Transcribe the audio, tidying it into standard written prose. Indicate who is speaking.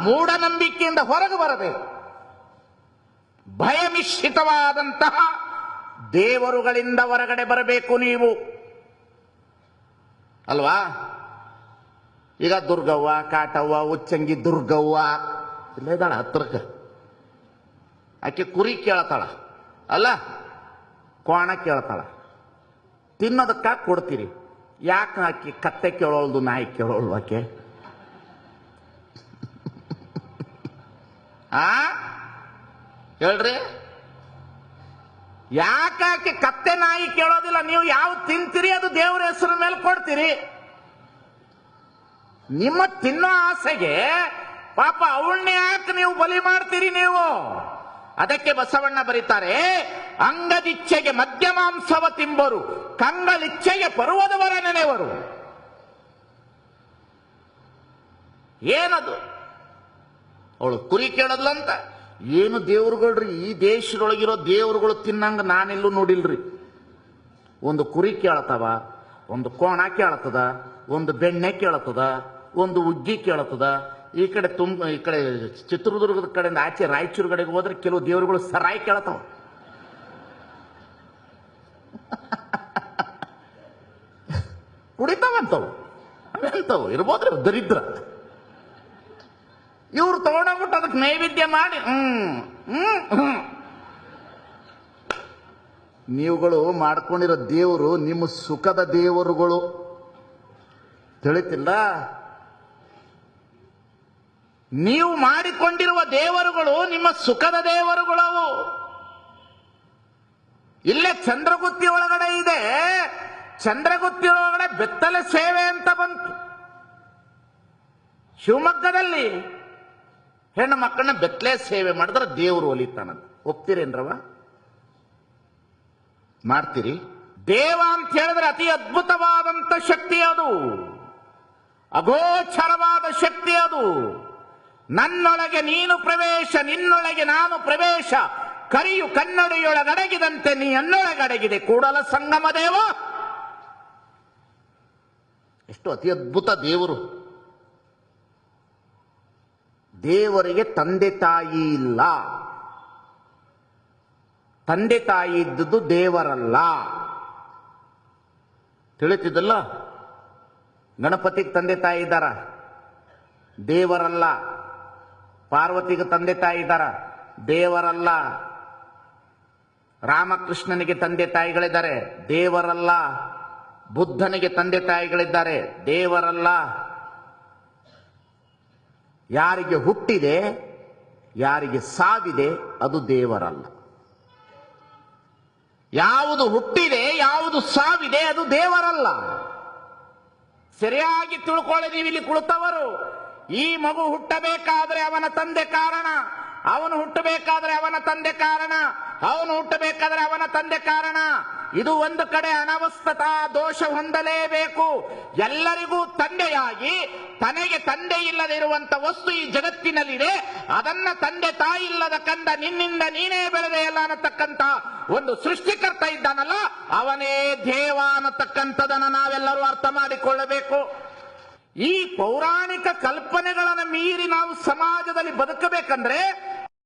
Speaker 1: ಮೂಢನಂಬಿಕೆಯಿಂದ ಹೊರಗೆ ಬರಬೇಕು. ಭಯಮಿಶ್ರಿತವಾದಂತಹ ದೇವರುಗಳಿಂದ ಹೊರಗಡೆ ಬರಬೇಕು ನೀವು, ಅಲ್ವಾ? ಈಗ ದುರ್ಗವ್ವ, ಕಾಟವ್ವ, ಉಚ್ಚಂಗಿ ದುರ್ಗವ್ವ ಇಲ್ಲೇ ಇದ್ದಾಳ ಹತ್ರಕ್ಕೆ. ಆಕೆ ಕುರಿ ಕೇಳ್ತಾಳ, ಅಲ್ಲ ಕೋಣ ಕೇಳ್ತಾಳ. ತಿನ್ನೋದಕ್ಕ ಕೊಡ್ತೀರಿ, ಯಾಕೆ ಆಕೆ ಕತ್ತೆ ಕೇಳೋಲ್ದು, ನಾಯಿ ಕೇಳೋಲ್ದು ಆಕೆ? ಹೇಳ್ರಿ, ಯಾಕೆ ಕತ್ತೆ ನಾಯಿ ಕೇಳೋದಿಲ್ಲ? ನೀವು ಯಾವ ತಿಂತೀರಿ ಅದು ದೇವರ ಹೆಸರು ಮೇಲೆ ಕೊಡ್ತೀರಿ. ನಿಮ್ಮ ತಿನ್ನೋ ಆಸೆಗೆ ಪಾಪ ಅವಳನ್ನ ಯಾಕೆ ನೀವು ಬಲಿ ಮಾಡ್ತೀರಿ ನೀವು? ಅದಕ್ಕೆ ಬಸವಣ್ಣ ಬರೀತಾರೆ, ಅಂಗದಿಚ್ಛೆಗೆ ಮಧ್ಯಮಾಂಸವ ತಿಂಬರು, ಕಂಗಳಿಚ್ಛೆಗೆ ಪರ್ವದವರ ನೆನೆವರು. ಏನದು? ಅವಳು ಕುರಿ ಕೇಳದ್ಲಂತ. ಏನು ದೇವ್ರುಗಳ್ರಿ, ಈ ದೇಶದೊಳಗಿರೋ ದೇವ್ರುಗಳು ತಿನ್ನಂಗ ನಾನೆಲ್ಲೂ ನೋಡಿಲ್ರಿ. ಒಂದು ಕುರಿ ಕೇಳ್ತವ, ಒಂದು ಕೋಣ ಕೇಳ್ತದ, ಒಂದು ಬೆಣ್ಣೆ ಕೇಳ್ತದ, ಒಂದು ಉಗ್ಗಿ ಕೇಳ್ತದ. ಈ ಕಡೆ ಈ ಕಡೆ ಚಿತ್ರದುರ್ಗದ ಕಡೆಯಿಂದ ಆಚೆ ರಾಯಚೂರು ಕಡೆಗೆ ಹೋದ್ರೆ ಕೆಲವು ದೇವರುಗಳು ಸರಾಯಿ ಕೇಳ್ತಾವ. ಕುಡಿತಾವಂತವು, ಎಂತವು ಇರ್ಬೋದ್ರಿ ದರಿದ್ರ. ಇವ್ರು ತಗೊಂಡೋಗ್ಬಿಟ್ಟು ಅದಕ್ಕೆ ನೈವೇದ್ಯ ಮಾಡಿ ನೀವುಗಳು ಮಾಡ್ಕೊಂಡಿರೋ ದೇವರು ನಿಮ್ಮ ಸುಖದ ದೇವರುಗಳು, ತಿಳಿತಿಲ್ಲ? ನೀವು ಮಾಡಿಕೊಂಡಿರುವ ದೇವರುಗಳು ನಿಮ್ಮ ಸುಖದ ದೇವರುಗಳವು. ಇಲ್ಲೇ ಚಂದ್ರಗುತ್ತಿ ಒಳಗಡೆ ಇದೆ, ಚಂದ್ರಗುತ್ತಿ ಒಳಗಡೆ ಬೆತ್ತಲೆ ಸೇವೆ ಅಂತ ಬಂತು. ಶಿವಮೊಗ್ಗದಲ್ಲಿ ಹೆಣ್ಣು ಮಕ್ಕಳನ್ನ ಬೆತ್ತಲೆ ಸೇವೆ ಮಾಡಿದ್ರೆ ದೇವರು ಒಲಿತಾನಂತ. ಒಪ್ತೀರೇನ್ರವ? ಮಾಡ್ತೀರಿ? ದೇವ ಅಂತ ಹೇಳಿದ್ರೆ ಅತಿ ಅದ್ಭುತವಾದಂತ ಶಕ್ತಿ ಅದು, ಅಗೋಚರವಾದ ಶಕ್ತಿ ಅದು. ನನ್ನೊಳಗೆ ನೀನು ಪ್ರವೇಶ, ನಿನ್ನೊಳಗೆ ನಾನು ಪ್ರವೇಶ, ಕರಿಯು ಕನ್ನಡಿಯೊಳಗಡಗಿದಂತೆ ನೀ ಅನ್ನೊಳಗಡಗಿದೆ ಕೂಡಲ ಸಂಗಮ ದೇವ. ಎಷ್ಟು ಅತಿ ಅದ್ಭುತ ದೇವರು. ದೇವರಿಗೆ ತಂದೆ ತಾಯಿ ಇಲ್ಲ, ತಂದೆ ತಾಯಿ ಇದ್ದುದು ದೇವರಲ್ಲ. ತಿಳಿತಿದ್ದಲ್ಲ? ಗಣಪತಿಗೆ ತಂದೆ ತಾಯಿ ಇದ್ದಾರ, ದೇವರಲ್ಲ. ಪಾರ್ವತಿಗೆ ತಂದೆ ತಾಯಿ ಇದ್ದಾರ, ದೇವರಲ್ಲ. ರಾಮಕೃಷ್ಣನಿಗೆ ತಂದೆ ತಾಯಿಗಳಿದ್ದಾರೆ, ದೇವರಲ್ಲ. ಬುದ್ಧನಿಗೆ ತಂದೆ ತಾಯಿಗಳಿದ್ದಾರೆ, ದೇವರಲ್ಲ. ಯಾರಿಗೆ ಹುಟ್ಟಿದೆ, ಯಾರಿಗೆ ಸಾವಿದೆ, ಅದು ದೇವರಲ್ಲ. ಯಾವುದು ಹುಟ್ಟಿದೆ, ಯಾವುದು ಸಾವಿದೆ, ಅದು ದೇವರಲ್ಲ. ಸರಿಯಾಗಿ ತಿಳ್ಕೊಳ್ಳಿ ನೀವು ಇಲ್ಲಿ ಕುಳಿತವರು. ಈ ಮಗು ಹುಟ್ಟಬೇಕಾದ್ರೆ ಅವನ ತಂದೆ ಕಾರಣ, ಅವನು ಹುಟ್ಟಬೇಕಾದ್ರೆ ಅವನ ತಂದೆ ಕಾರಣ, ಅವನು ಹುಟ್ಟಬೇಕಾದ್ರೆ ಅವನ ತಂದೆ ಕಾರಣ. ಇದು ಒಂದು ಕಡೆ ಅನವಸ್ಥತಾ ದೋಷ ಹೊಂದಲೇಬೇಕು. ಎಲ್ಲರಿಗೂ ತಂದೆಯಾಗಿ ತನಗೆ ತಂದೆ ಇಲ್ಲದೆ ಇರುವಂತ ವಸ್ತು ಈ ಜಗತ್ತಿನಲ್ಲಿದೆ. ಅದನ್ನ ತಂದೆ ತಾಯಿ ಇಲ್ಲದ ಕಂದ ನಿನ್ನಿಂದ ನೀನೇ ಬೆಳೆದೆ ಎಲ್ಲ ಅನ್ನತಕ್ಕಂತ ಒಂದು ಸೃಷ್ಟಿಕರ್ತ ಇದ್ದಾನಲ್ಲ, ಅವನೇ ದೇವ ಅನ್ನತಕ್ಕಂಥದನ್ನ ನಾವೆಲ್ಲರೂ ಅರ್ಥ ಮಾಡಿಕೊಳ್ಳಬೇಕು. ಈ ಪೌರಾಣಿಕ ಕಲ್ಪನೆಗಳನ್ನು ಮೀರಿ ನಾವು ಸಮಾಜದಲ್ಲಿ ಬದುಕಬೇಕಂದ್ರೆ